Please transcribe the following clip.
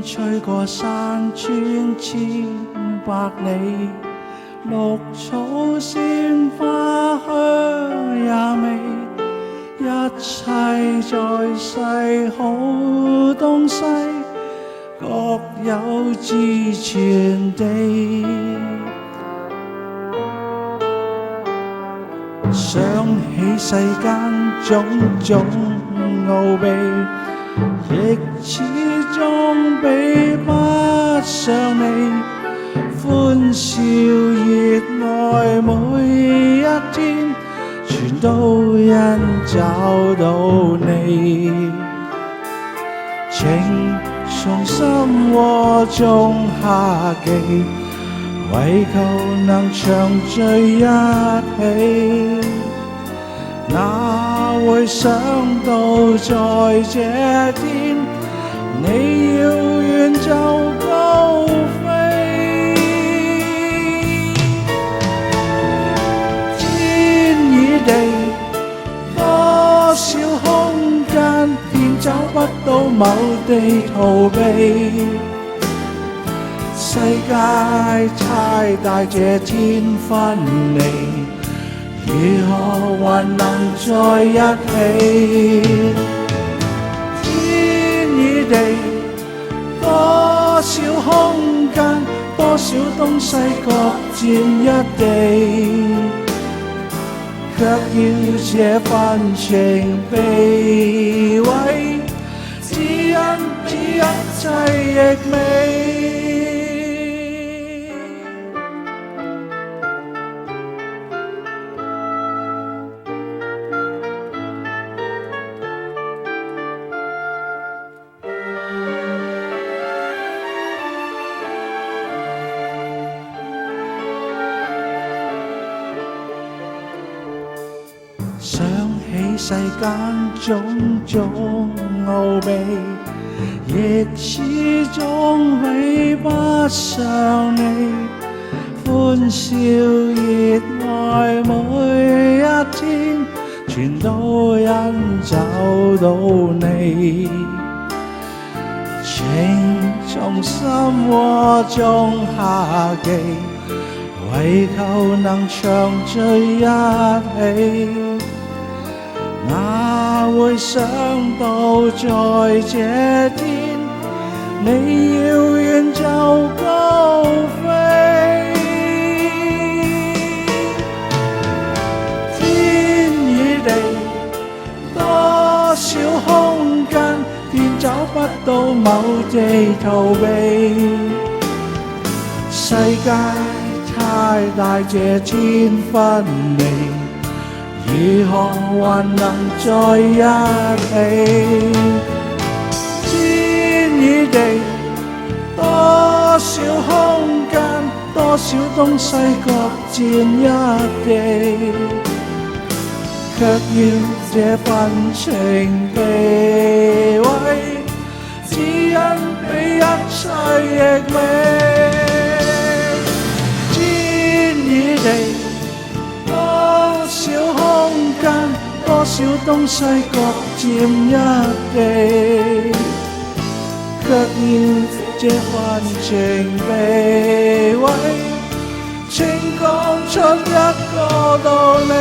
吹過山川千百里，綠草鮮花香也美，一切在世好東西，各有志傳遞。想起世間種種奧秘，亦始終比不上你歡笑熱愛每一天，全都因找到你。情從心窩中下記，為求能長聚一起，哪會想到在這天，你要遠就高飛。天與地，多少空間，便找不到某地逃避。世界太大，這天分離，如何還能在一起？天與地，多少空間，多少東西各佔一地，卻要這份情被毀，只因這一切亦美。想起世間種種奧秘，亦始終比不上你歡笑熱愛每一天，全都因找到你。情從心窩中下記，為求能長聚一起，哪會想到在這天，你要遠就高飛。天與地，多少空間，便找不到某地逃避。世界太大，這天分離，如何還能在一起？天與地，多少空間，多少東西各佔一地，卻要這份情被毀，只因比一切亦美。天與地，多少空間，多少東西各佔一地，卻要這份情被毀，請講出一個道理。